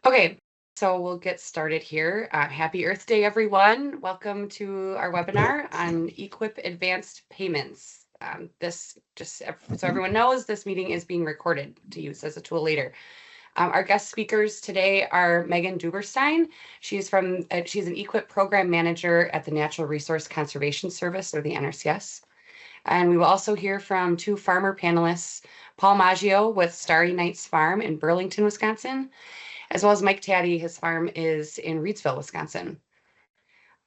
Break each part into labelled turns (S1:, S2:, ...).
S1: Okay, so we'll get started here. Happy Earth Day, everyone. Welcome to our webinar on EQIP Advanced Payments. So everyone knows, this meeting is being recorded to use as a tool later. Our guest speakers today are Megan Duberstein. She's an EQIP program manager at the Natural Resource Conservation Service, or the NRCS. And we will also hear from two farmer panelists, Paul Maggio with Starry Nights Farm in Burlington, Wisconsin, as well as Mike Taddy. His farm is in Reedsville, Wisconsin.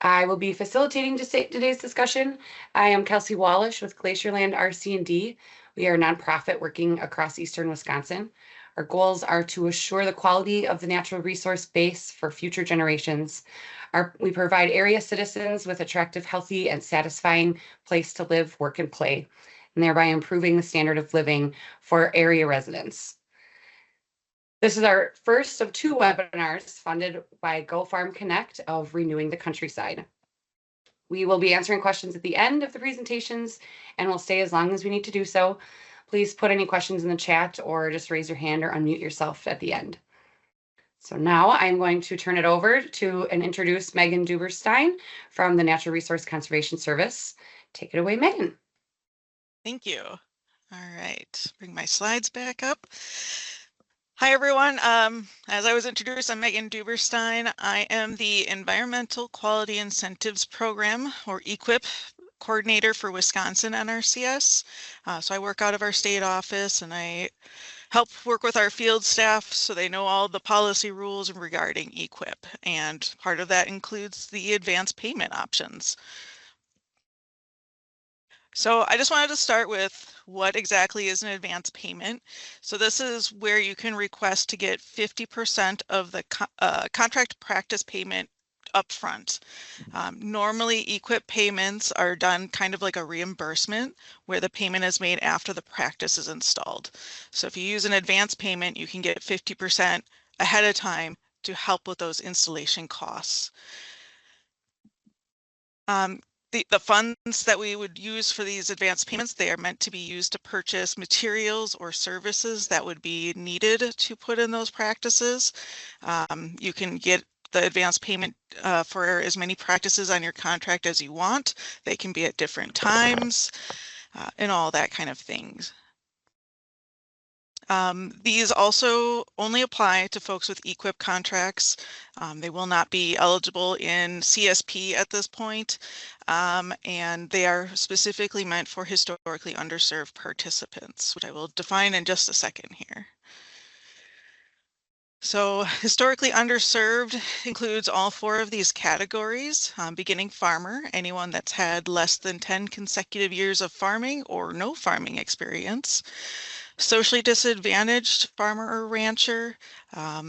S1: I will be facilitating today's discussion. I am Kelsey Wallish with Glacierland RC&D. We are a nonprofit working across eastern Wisconsin. Our goals are to assure the quality of the natural resource base for future generations. We provide area citizens with attractive, healthy, and satisfying place to live, work, and play, and thereby improving the standard of living for area residents. This is our first of two webinars funded by Go Farm Connect of Renewing the Countryside. We will be answering questions at the end of the presentations and we'll stay as long as we need to do so. Please put any questions in the chat or just raise your hand or unmute yourself at the end. So now I'm going to turn it over to and introduce Megan Duberstein from the Natural Resource Conservation Service. Take it away, Megan.
S2: Thank you. All right, bring my slides back up. Hi, everyone. As I was introduced, I'm Megan Duberstein. I am the Environmental Quality Incentives Program, or EQIP, coordinator for Wisconsin NRCS. So I work out of our state office and I help work with our field staff so they know all the policy rules regarding EQIP. And part of that includes the advanced payment options. So I just wanted to start with what exactly is an advance payment. So this is where you can request to get 50% of the contract practice payment upfront. Normally, EQIP payments are done kind of like a reimbursement where the payment is made after the practice is installed. So if you use an advance payment, you can get 50% ahead of time to help with those installation costs. The funds that we would use for these advanced payments, they are meant to be used to purchase materials or services that would be needed to put in those practices. You can get the advanced payment for as many practices on your contract as you want. They can be at different times and all that kind of things. These also only apply to folks with EQIP contracts. They will not be eligible in CSP at this point, and they are specifically meant for historically underserved participants, which I will define in just a second here. So historically underserved includes all four of these categories. Beginning farmer, anyone that's had less than 10 consecutive years of farming or no farming experience. Socially disadvantaged farmer or rancher,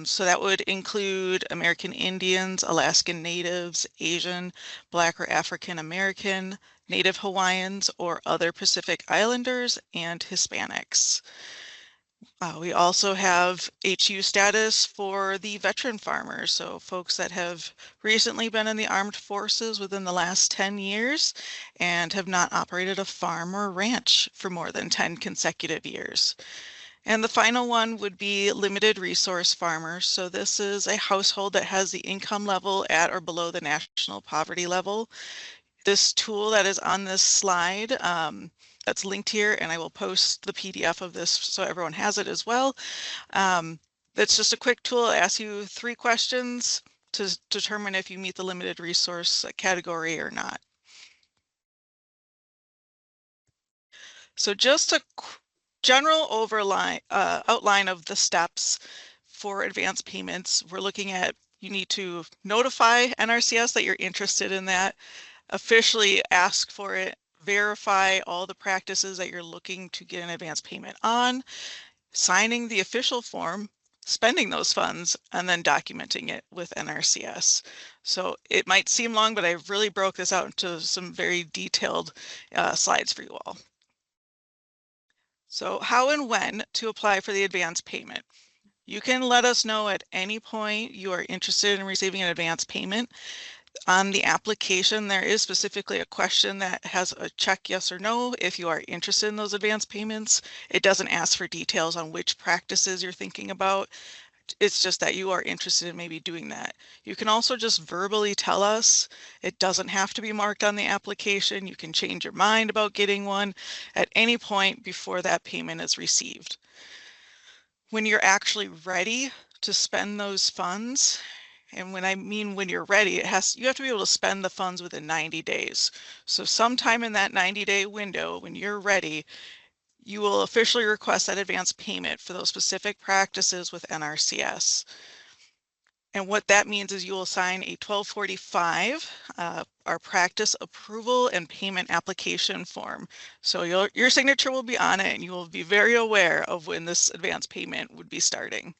S2: so that would include American Indians, Alaskan Natives, Asian, Black or African American, Native Hawaiians, or other Pacific Islanders, and Hispanics. We also have HU status for the veteran farmers, so folks that have recently been in the armed forces within the last 10 years and have not operated a farm or ranch for more than 10 consecutive years. And the final one would be limited resource farmers. So this is a household that has the income level at or below the national poverty level. This tool that is on this slide, that's linked here, and I will post the PDF of this so everyone has it as well. That's just a quick tool. It asks you 3 questions to determine if you meet the limited resource category or not. So just a general outline of the steps for advance payments. We're looking at, you need to notify NRCS that you're interested in that, officially ask for it, verify all the practices that you're looking to get an advance payment on, signing the official form, spending those funds, and then documenting it with NRCS. So it might seem long, but I really broke this out into some very detailed slides for you all. So how and when to apply for the advance payment. You can let us know at any point you are interested in receiving an advance payment. On the application, there is specifically a question that has a check yes or no if you are interested in those advance payments. It doesn't ask for details on which practices you're thinking about. It's just that you are interested in maybe doing that. You can also just verbally tell us. It doesn't have to be marked on the application. You can change your mind about getting one at any point before that payment is received. When you're actually ready to spend those funds, and when I mean when you're ready, you have to be able to spend the funds within 90 days. So sometime in that 90-day window, when you're ready, you will officially request that advance payment for those specific practices with NRCS. And what that means is you will sign a 1245, our practice approval and payment application form. So your signature will be on it, and you will be very aware of when this advance payment would be starting.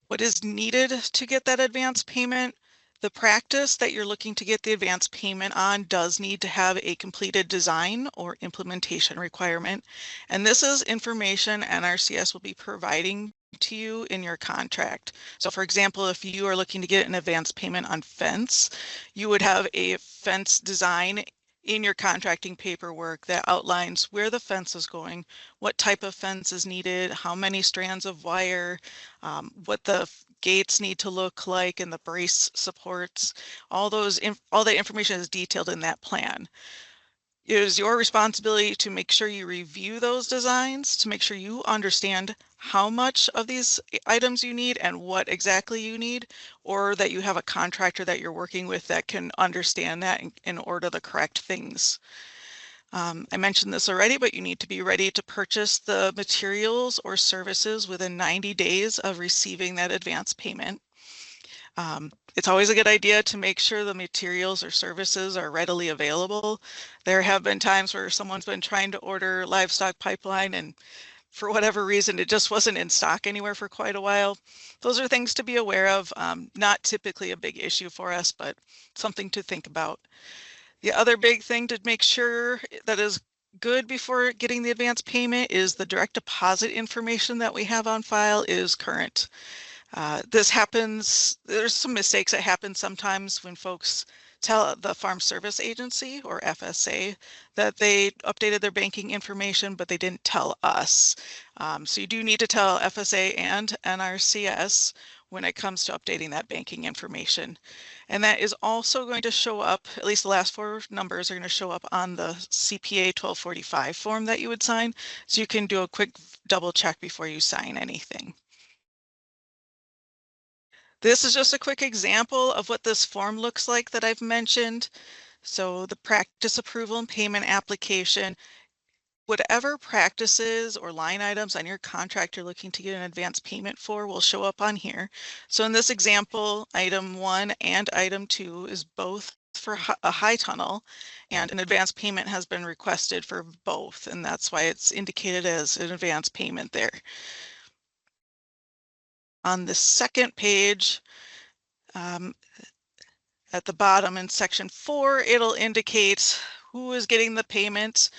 S2: What is needed to get that advance payment? The practice that you're looking to get the advance payment on does need to have a completed design or implementation requirement. And this is information NRCS will be providing to you in your contract. So for example, if you are looking to get an advance payment on fence, you would have a fence design in your contracting paperwork that outlines where the fence is going, what type of fence is needed, how many strands of wire, what the gates need to look like, and the brace supports. All that information is detailed in that plan. It is your responsibility to make sure you review those designs, to make sure you understand how much of these items you need and what exactly you need, or that you have a contractor that you're working with that can understand that and order the correct things. I mentioned this already, but you need to be ready to purchase the materials or services within 90 days of receiving that advance payment. It's always a good idea to make sure the materials or services are readily available. There have been times where someone's been trying to order livestock pipeline, and for whatever reason, it just wasn't in stock anywhere for quite a while. Those are things to be aware of. Not typically a big issue for us, but something to think about. The other big thing to make sure that is good before getting the advance payment is the direct deposit information that we have on file is current. This happens, there's some mistakes that happen sometimes when folks tell the Farm Service Agency or FSA that they updated their banking information, but they didn't tell us. So you do need to tell FSA and NRCS when it comes to updating that banking information. And that is also going to show up, at least the last four numbers are going to show up on the CPA 1245 form that you would sign. So you can do a quick double check before you sign anything. This is just a quick example of what this form looks like that I've mentioned. So the practice approval and payment application, whatever practices or line items on your contract you're looking to get an advance payment for will show up on here. So in this example, item 1 and item 2 is both for a high tunnel, and an advance payment has been requested for both, and that's why it's indicated as an advance payment there. On the second page, at the bottom in section 4, it'll indicate who is getting the payment,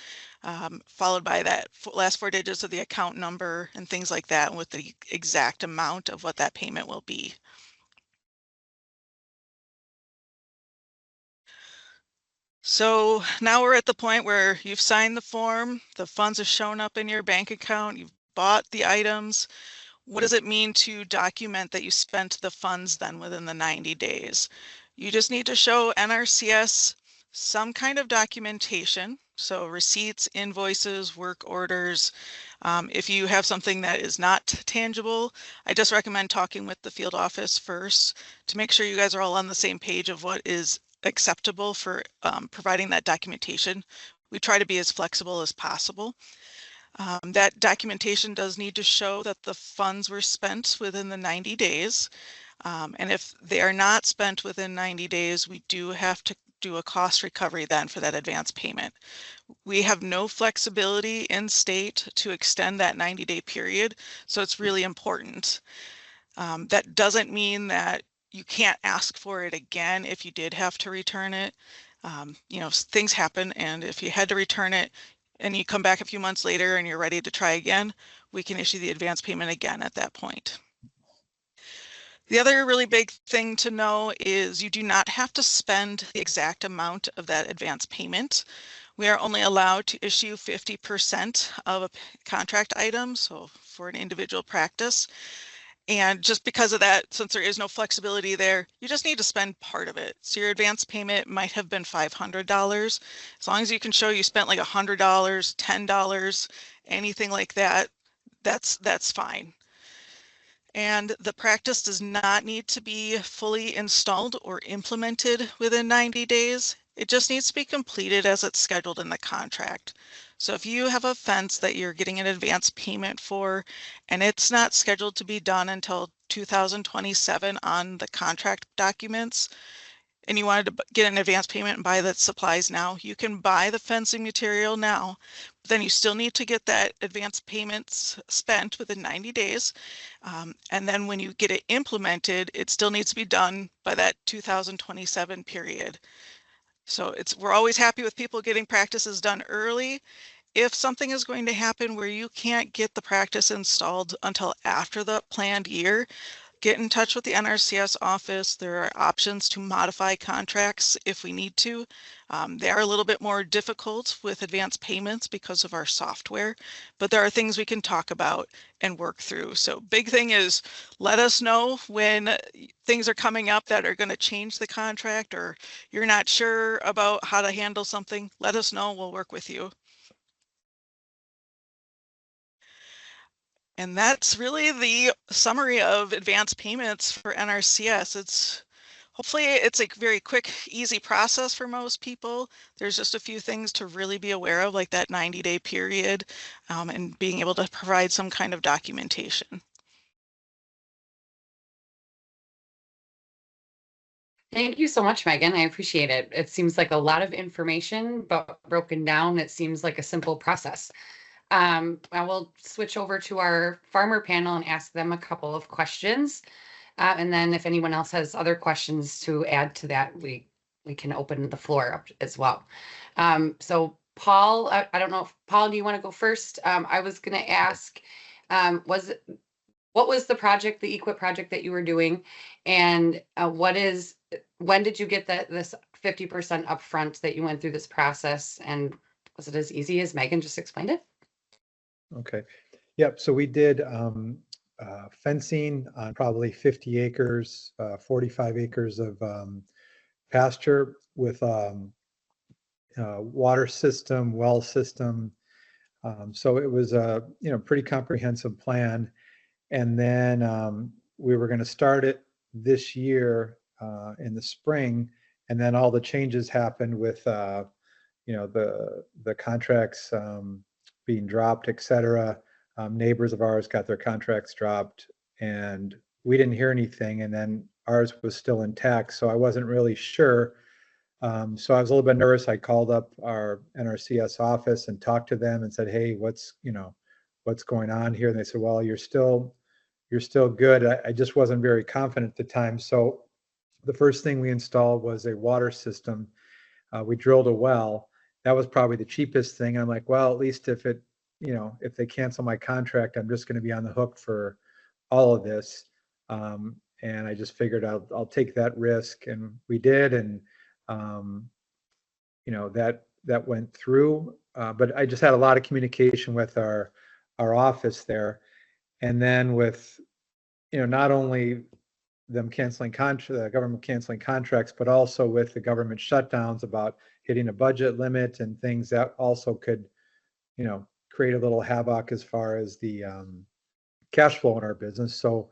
S2: followed by that last 4 digits of the account number and things like that, with the exact amount of what that payment will be. So now we're at the point where you've signed the form, the funds have shown up in your bank account, you've bought the items. What does it mean to document that you spent the funds then within the 90 days? You just need to show NRCS some kind of documentation. So receipts, invoices, work orders. If you have something that is not tangible, I just recommend talking with the field office first to make sure you guys are all on the same page of what is acceptable for providing that documentation. We try to be as flexible as possible. That documentation does need to show that the funds were spent within the 90 days. And if they are not spent within 90 days, we do have to do a cost recovery then for that advance payment. We have no flexibility in state to extend that 90-day period, so it's really important. That doesn't mean that you can't ask for it again if you did have to return it. You know, things happen, and if you had to return it, and you come back a few months later and you're ready to try again, we can issue the advance payment again at that point. The other really big thing to know is you do not have to spend the exact amount of that advance payment. We are only allowed to issue 50% of a contract item, so for an individual practice. And just because of that, since there is no flexibility there, you just need to spend part of it. So your advance payment might have been $500. As long as you can show you spent like $100, $10, anything like that, that's fine. And the practice does not need to be fully installed or implemented within 90 days. It just needs to be completed as it's scheduled in the contract. So if you have a fence that you're getting an advance payment for and it's not scheduled to be done until 2027 on the contract documents, and you wanted to get an advance payment and buy the supplies now, you can buy the fencing material now, but then you still need to get that advance payments spent within 90 days. And then when you get it implemented, it still needs to be done by that 2027 period. So we're always happy with people getting practices done early. If something is going to happen where you can't get the practice installed until after the planned year, get in touch with the NRCS office. There are options to modify contracts if we need to. They are a little bit more difficult with advance payments because of our software, but there are things we can talk about and work through. So big thing is let us know when things are coming up that are going to change the contract or you're not sure about how to handle something. Let us know, we'll work with you. And that's really the summary of advance payments for NRCS. Hopefully it's a very quick, easy process for most people. There's just a few things to really be aware of, like that 90-day period, and being able to provide some kind of documentation.
S1: Thank you so much, Megan. I appreciate it. It seems like a lot of information, but broken down, it seems like a simple process. I will switch over to our farmer panel and ask them a couple of questions. And then if anyone else has other questions to add to that, we can open the floor up as well. So Paul, I don't know if Paul, do you want to go first? I was going to ask, what was the project, the EQIP project that you were doing, and when did you get this 50% upfront that you went through this process, and was it as easy as Megan just explained it?
S3: Okay. Yep. So we did fencing on probably 50 acres, 45 acres of pasture with water system, well system. So it was a pretty comprehensive plan. And then we were going to start it this year in the spring, and then all the changes happened with the contracts being dropped, et cetera. Neighbors of ours got their contracts dropped, and we didn't hear anything. And then ours was still intact, so I wasn't really sure. So I was a little bit nervous. I called up our NRCS office and talked to them and said, "Hey, what's going on here?" And they said, "Well, you're still good." I just wasn't very confident at the time. So the first thing we installed was a water system. We drilled a well. That was probably the cheapest thing. I'm like, well, at least if they cancel my contract, I'm just going to be on the hook for all of this. And I just figured I'll take that risk, and we did. And that went through. But I just had a lot of communication with our office there, and then with not only them canceling the government canceling contracts, but also with the government shutdowns about hitting a budget limit and things that also could, create a little havoc as far as the cash flow in our business. So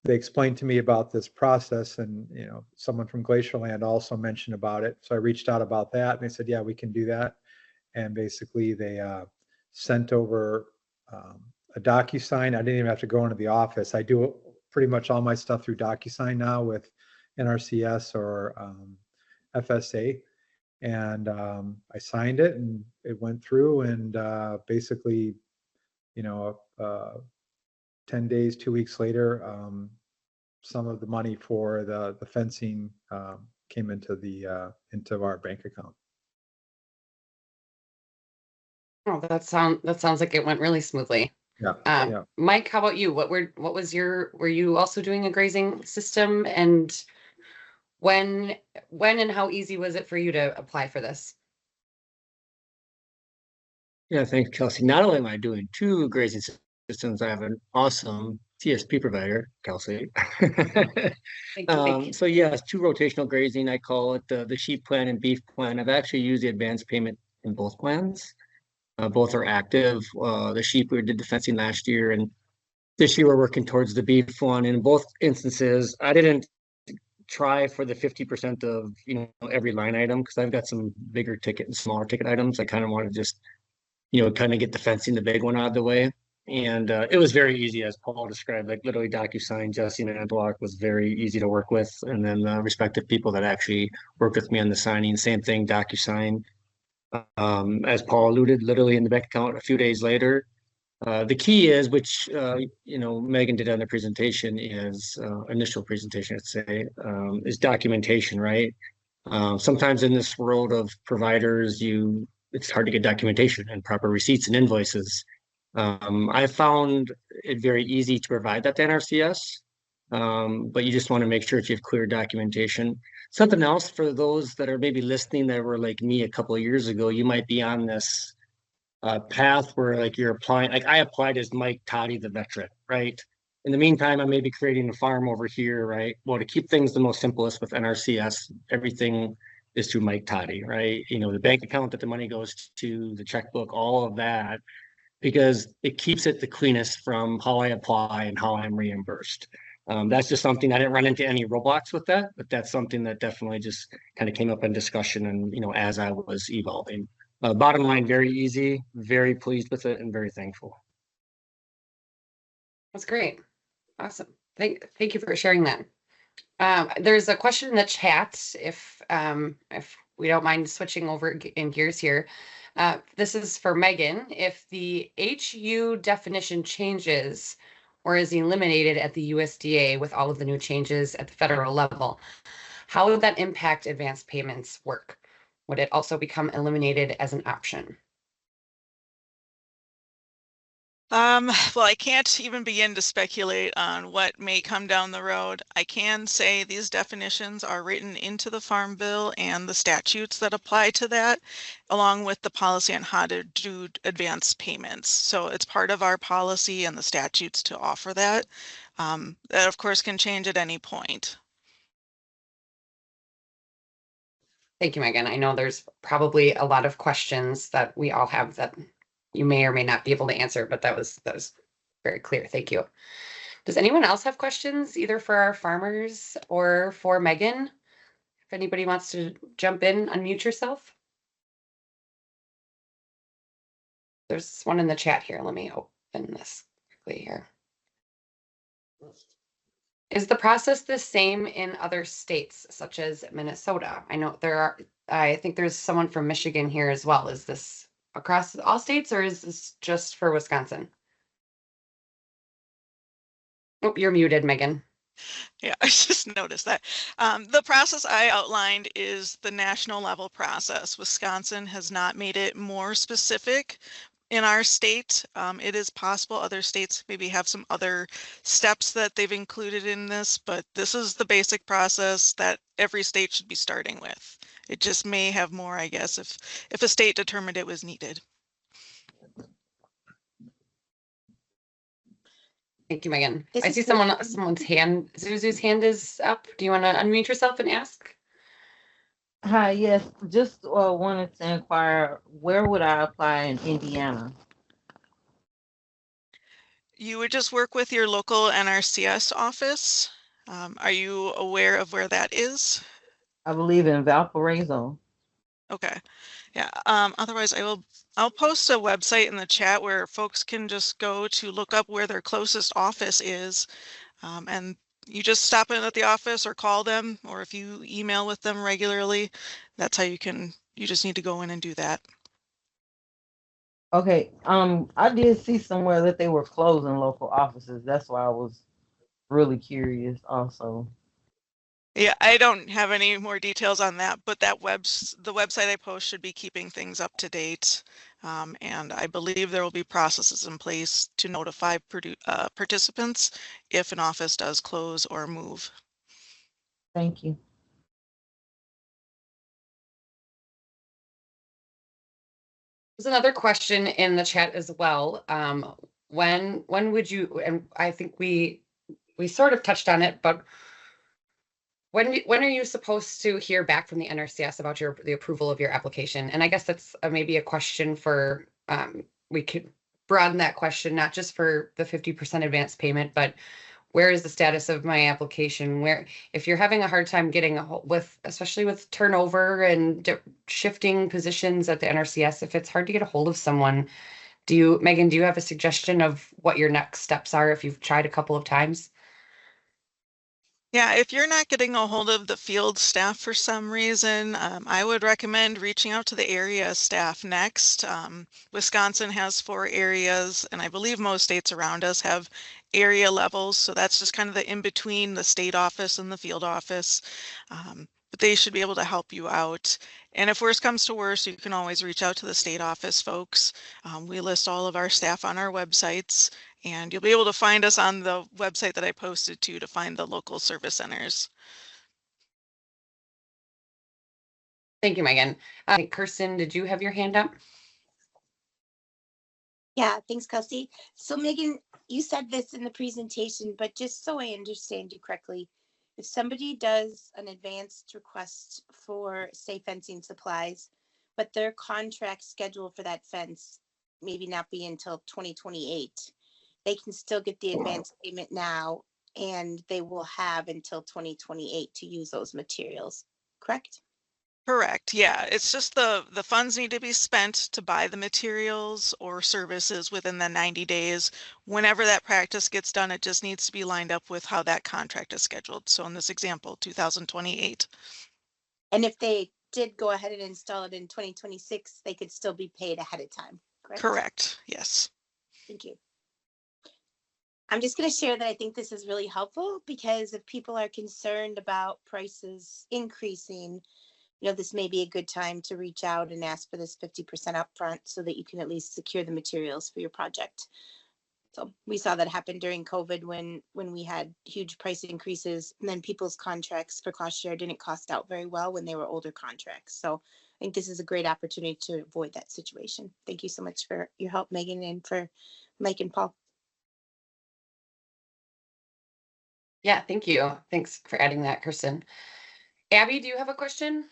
S3: they explained to me about this process, and someone from Glacierland also mentioned about it. So I reached out about that, and they said, yeah, we can do that. And basically they sent over a DocuSign. I didn't even have to go into the office. I do pretty much all my stuff through DocuSign now with NRCS or FSA. And I signed it, and it went through, and basically, 10 days, 2 weeks later, some of the money for the fencing came into our bank account.
S1: Oh, that sounds like it went really smoothly.
S3: Yeah.
S1: Mike, how about you? Were you also doing a grazing system, and when and how easy was it for you to apply for this?
S4: Yeah, thanks, Kelsey. Not only am I doing 2 grazing systems, I have an awesome TSP provider, Kelsey.
S1: Thank you.
S4: So yes, 2 rotational grazing. I call it the sheep plan and beef plan. I've actually used the advanced payment in both plans. Both are active. The sheep, we did the fencing last year, and this year we're working towards the beef one. In both instances, I didn't try for the 50% of every line item because I've got some bigger ticket and smaller ticket items. I kind of want to just kind of get the fencing, the big one out of the way. And it was very easy, as Paul described, like literally DocuSign, Jesse Manblock was very easy to work with. And then the respective people that actually worked with me on the signing, same thing, DocuSign. As Paul alluded, literally in the bank account a few days later. The key is, which Megan did on the presentation, is initial presentation, I'd say, is documentation, right? Sometimes in this world of providers, it's hard to get documentation and proper receipts and invoices. I found it very easy to provide that to NRCS, but you just want to make sure that you have clear documentation. Something else for those that are maybe listening that were like me a couple of years ago, you might be on this path where like you're applying, like I applied as Mike Toddy, the veteran, right? In the meantime, I may be creating a farm over here, right? Well, to keep things the most simplest with NRCS, everything is through Mike Toddy, right? The bank account that the money goes to, the checkbook, all of that, because it keeps it the cleanest from how I apply and how I'm reimbursed. That's just something I didn't run into any roadblocks with that, but that's something that definitely just kind of came up in discussion and as I was evolving. Bottom line, very easy, very pleased with it, and very thankful.
S1: That's great. Awesome. Thank you for sharing that. There's a question in the chat, if we don't mind switching over in gears here. This is for Megan. If the HU definition changes or is eliminated at the USDA with all of the new changes at the federal level, how would that impact advanced payments work? Would it also become eliminated as an option?
S2: Well, I can't even begin to speculate on what may come down the road. I can say these definitions are written into the Farm Bill and the statutes that apply to that, along with the policy on how to do advanced payments. So it's part of our policy and the statutes to offer that. That of course can change at any point.
S1: Thank you, Megan. I know there's probably a lot of questions that we all have that you may or may not be able to answer, but that was very clear. Thank you. Does anyone else have questions, either for our farmers or for Megan? If anybody wants to jump in, unmute yourself. There's one in the chat here. Let me open this quickly here. Is the process the same in other states, such as Minnesota? I know I think there's someone from Michigan here as well. Is this across all states, or is this just for Wisconsin? Oh, you're muted, Megan.
S2: Yeah, I just noticed that. The process I outlined is the national level process. Wisconsin has not made it more specific. In our state, it is possible other states maybe have some other steps that they've included in this, but this is the basic process that every state should be starting with. It just may have more, I guess, if a state determined it was needed.
S1: Thank you, Megan. I see someone's hand, Zuzu's hand is up. Do you want to unmute yourself and ask?
S5: Hi, yes, just wanted to inquire, where would I apply in Indiana?
S2: You would just work with your local NRCS office. Are you aware of where that is?
S5: I believe in Valparaiso.
S2: Okay, yeah. Otherwise, I'll post a website in the chat where folks can just go to look up where their closest office is, and you just stop in at the office or call them, or if you email with them regularly, that's how you just need to go in and do that.
S5: Okay, I did see somewhere that they were closing local offices. That's why I was really curious also.
S2: Yeah, I don't have any more details on that, but the website I post should be keeping things up to date. And I believe there will be processes in place to notify participants if an office does close or move.
S5: Thank you.
S1: There's another question in the chat as well. When would you, and I think we sort of touched on it, but when are you supposed to hear back from the NRCS about the approval of your application? And I guess that's maybe a question for, we could broaden that question, not just for the 50% advance payment, but where is the status of my application? Where, if you're having a hard time getting especially with turnover and shifting positions at the NRCS, if it's hard to get a hold of someone, Megan, do you have a suggestion of what your next steps are if you've tried a couple of times?
S2: Yeah, if you're not getting a hold of the field staff for some reason, I would recommend reaching out to the area staff next. Wisconsin has 4 areas, and I believe most states around us have area levels. So that's just kind of the in between the state office and the field office. But they should be able to help you out. And if worse comes to worse, you can always reach out to the state office folks. We list all of our staff on our websites. And you'll be able to find us on the website that I posted to find the local service centers.
S1: Thank you, Megan. Kirsten, did you have your hand up?
S6: Yeah, thanks, Kelsey. So Megan, you said this in the presentation, but just so I understand you correctly, if somebody does an advanced request for, say, fencing supplies, but their contract schedule for that fence maybe not be until 2028, they can still get the advance payment now, and they will have until 2028 to use those materials, correct?
S2: Correct. Yeah, it's just the funds need to be spent to buy the materials or services within the 90 days. Whenever that practice gets done, it just needs to be lined up with how that contract is scheduled. So in this example, 2028.
S6: And if they did go ahead and install it in 2026, they could still be paid ahead of time, correct?
S2: Correct. Yes.
S6: Thank you. I'm just going to share that I think this is really helpful, because if people are concerned about prices increasing, this may be a good time to reach out and ask for this 50% upfront so that you can at least secure the materials for your project. So we saw that happen during COVID when we had huge price increases, and then people's contracts for cost share didn't cost out very well when they were older contracts. So I think this is a great opportunity to avoid that situation. Thank you so much for your help, Megan, and for Mike and Paul.
S1: Yeah, thank you. Thanks for adding that, Kirsten. Abby, do you have a question?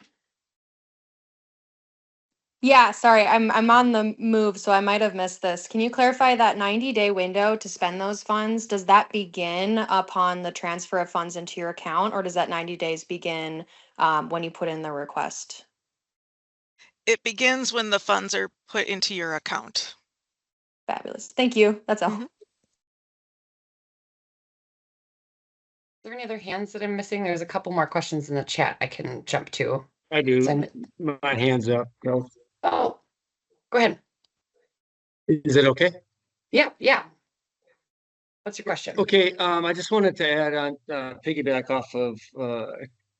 S7: Yeah, sorry, I'm on the move, so I might have missed this. Can you clarify that 90-day window to spend those funds? Does that begin upon the transfer of funds into your account, or does that 90 days begin when you put in the request?
S2: It begins when the funds are put into your account.
S7: Fabulous. Thank you. That's all.
S2: Mhm.
S1: Are there any other hands that I'm missing? There's a couple more questions in the chat I can jump to.
S4: I do.
S1: So
S4: My hand's up. No.
S1: Oh, go ahead.
S4: Is it okay?
S1: Yeah. What's your question?
S4: Okay, I just wanted to add on, piggyback off of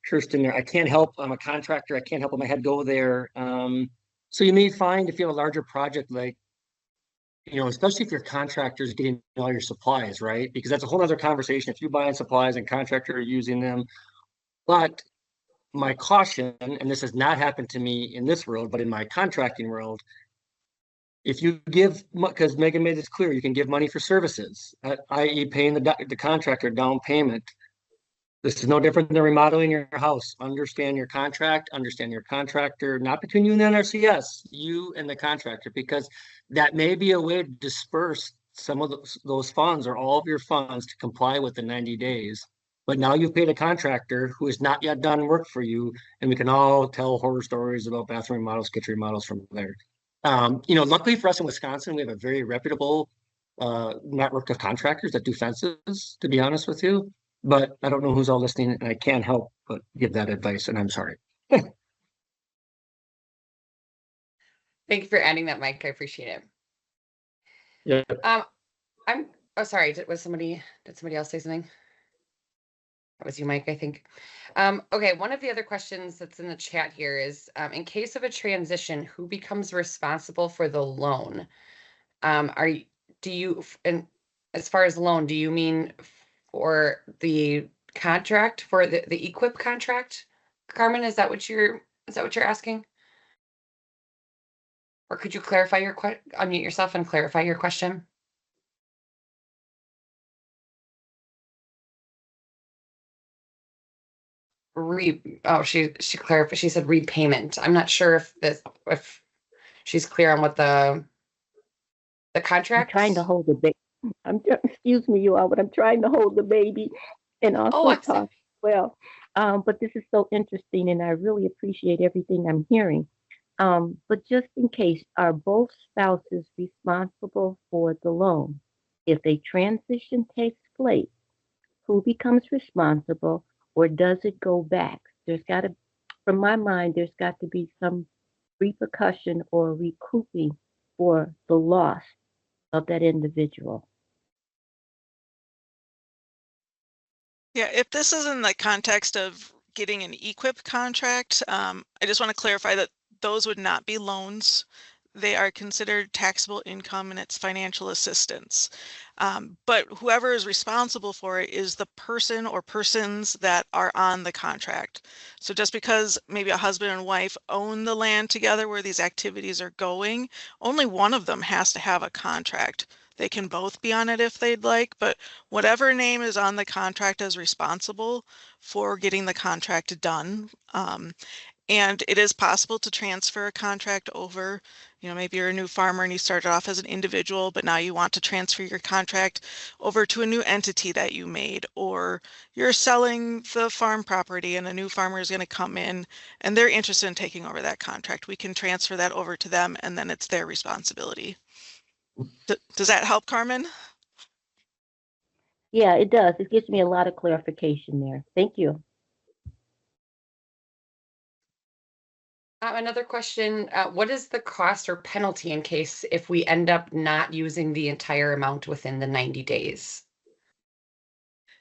S4: Kirsten there. I can't help, I'm a contractor, I can't help my head go there. So you may find if you have a larger project, like, especially if your contractor is getting all your supplies, right? Because that's a whole other conversation. If you buy supplies and contractor are using them. But my caution, and this has not happened to me in this world, but in my contracting world, if you give, because Megan made this clear, you can give money for services, i.e. paying the contractor down payment. This is no different than remodeling your house. Understand your contract, understand your contractor, not between you and the NRCS, you and the contractor, because that may be a way to disperse some of those funds or all of your funds to comply with the 90 days. But now you've paid a contractor who has not yet done work for you, and we can all tell horror stories about bathroom remodels, kitchen remodels from there. Luckily for us in Wisconsin, we have a very reputable network of contractors that do fences, to be honest with you. But I don't know who's all listening, and I can't help but give that advice, and I'm sorry.
S1: Thank you for adding that, Mike. I appreciate it.
S4: Yeah.
S1: Oh, sorry. Did somebody else say something? That was you, Mike, I think. Okay, one of the other questions that's in the chat here is, in case of a transition, who becomes responsible for the loan? And as far as loan, do you mean for the contract, for the EQIP contract? Carmen, is that what you're asking? Or could you clarify your unmute yourself and clarify your question? She clarified. She said repayment. I'm not sure if she's clear on what the contract.
S8: I'm trying to hold the baby. Excuse me, you all, but I'm trying to hold the baby and also
S1: I'm sorry.
S8: talk well. But this is so interesting, and I really appreciate everything I'm hearing. But just in case, are both spouses responsible for the loan? If a transition takes place, who becomes responsible, or does it go back? There's got to, from my mind, there's got to be some repercussion or recouping for the loss of that individual.
S2: Yeah, if this is in the context of getting an EQIP contract, I just want to clarify that those would not be loans. They are considered taxable income and it's financial assistance. But whoever is responsible for it is the person or persons that are on the contract. So just because maybe a husband and wife own the land together where these activities are going, only one of them has to have a contract. They can both be on it if they'd like, but whatever name is on the contract is responsible for getting the contract done. And it is possible to transfer a contract over. You know, maybe you're a new farmer and you started off as an individual, but now you want to transfer your contract over to a new entity that you made, or you're selling the farm property and a new farmer is going to come in and they're interested in taking over that contract. We can transfer that over to them and then it's their responsibility. Does that help, Carmen?
S8: Yeah, it does. It gives me a lot of clarification there. Thank you.
S1: Another question, what is the cost or penalty in case if we end up not using the entire amount within the 90 days?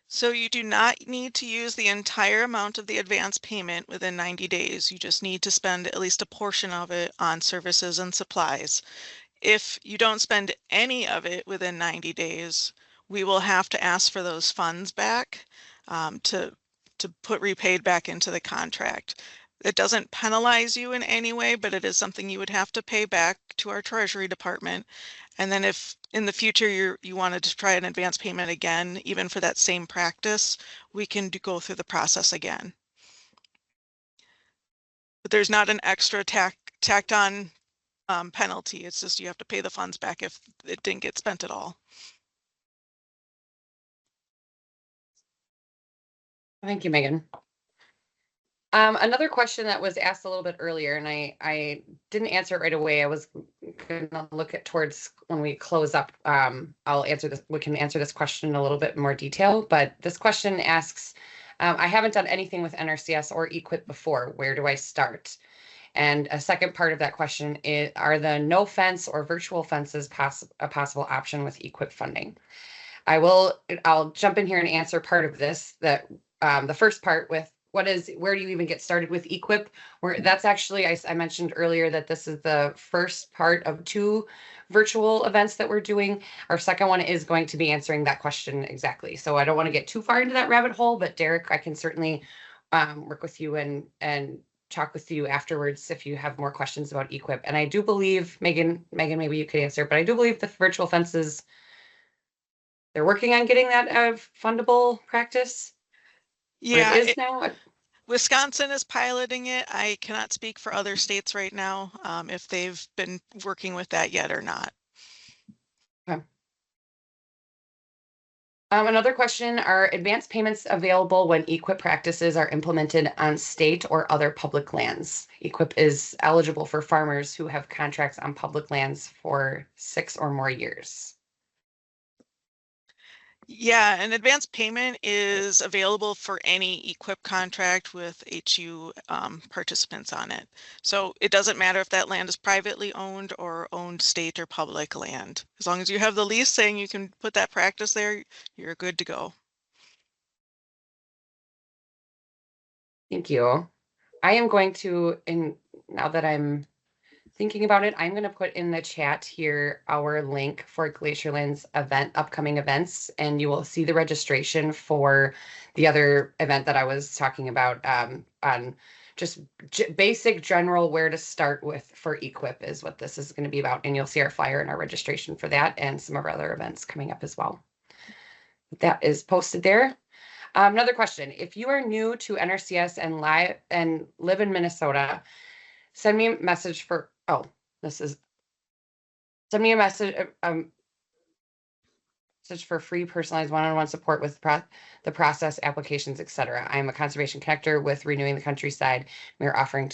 S2: So you do not need to use the entire amount of the advance payment within 90 days. You just need to spend at least a portion of it on services and supplies. If you don't spend any of it within 90 days, we will have to ask for those funds back to put repaid back into the contract. It doesn't penalize you in any way, but it is something you would have to pay back to our Treasury Department. And then if in the future you wanted to try an advance payment again, even for that same practice, we can go through the process again. But there's not an extra tacked on penalty. It's just you have to pay the funds back if it didn't get spent at all.
S1: Thank you, Megan. Another question that was asked a little bit earlier, and I didn't answer it right away. I was gonna look at towards when we close up. I'll answer this. We can answer this question in a little bit more detail. But this question asks, I haven't done anything with NRCS or EQIP before. Where do I start? And a second part of that question is, are the no fence or virtual fences a possible option with EQIP funding? I'll jump in here and answer part of this. That the first part with where do you even get started with EQIP? That's actually, I mentioned earlier that this is the first part of 2 virtual events that we're doing. Our second one is going to be answering that question exactly. So I don't want to get too far into that rabbit hole, but Derek, I can certainly work with you and talk with you afterwards if you have more questions about EQIP. And I do believe, Megan, maybe you could answer, but I do believe the virtual fences, they're working on getting that fundable practice.
S2: Yeah,
S1: it is now.
S2: Wisconsin is piloting it. I cannot speak for other states right now if they've been working with that yet or not.
S1: Okay. Another question, are advance payments available when EQIP practices are implemented on state or other public lands? EQIP is eligible for farmers who have contracts on public lands for 6 or more years.
S2: Yeah, an advance payment is available for any EQIP contract with HU participants on it. So it doesn't matter if that land is privately owned or owned state or public land. As long as you have the lease saying you can put that practice there, you're good to go.
S1: Thank you. I am going to, now that I'm thinking about it, I'm going to put in the chat here our link for Glacierland's upcoming events, and you will see the registration for the other event that I was talking about on just basic general where to start with for EQIP is what this is going to be about. And you'll see our flyer and our registration for that and some of our other events coming up as well. That is posted there. Another question. If you are new to NRCS and live in Minnesota, send me a message for, send me a message, for free personalized one-on-one support with the process, applications, etc. I am a conservation connector with Renewing the Countryside. We are offering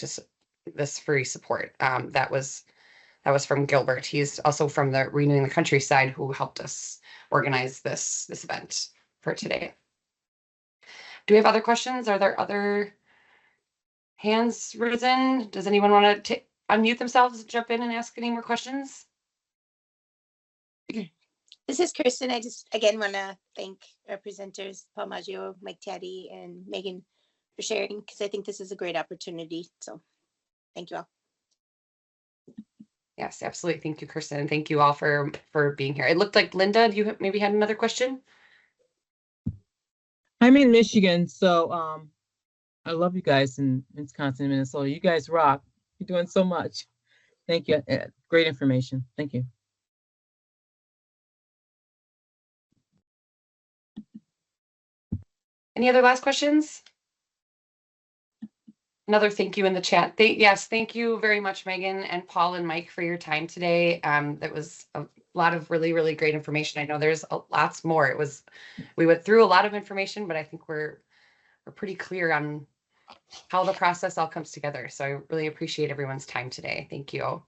S1: this free support. That was from Gilbert. He's also from the Renewing the Countryside who helped us organize this event for today. Do we have other questions? Are there other hands risen? Does anyone want to unmute themselves, jump in and ask any more questions?
S6: This is Kristen. I just, again, want to thank our presenters, Paul Maggio, Mike Taddy, and Megan for sharing, because I think this is a great opportunity. So thank you all.
S1: Yes, absolutely. Thank you, Kristen. And thank you all for being here. It looked like Linda, you maybe had another question?
S9: I'm in Michigan, so I love you guys in Wisconsin and Minnesota. You guys rock. You're doing so much. Thank you. Great information. Thank you.
S1: Any other last questions? Another thank you in the chat. Yes, thank you very much, Megan and Paul and Mike, for your time today. That was a lot of really, really great information. I know there's lots more. We went through a lot of information, but I think we're pretty clear on how the process all comes together. So I really appreciate everyone's time today. Thank you.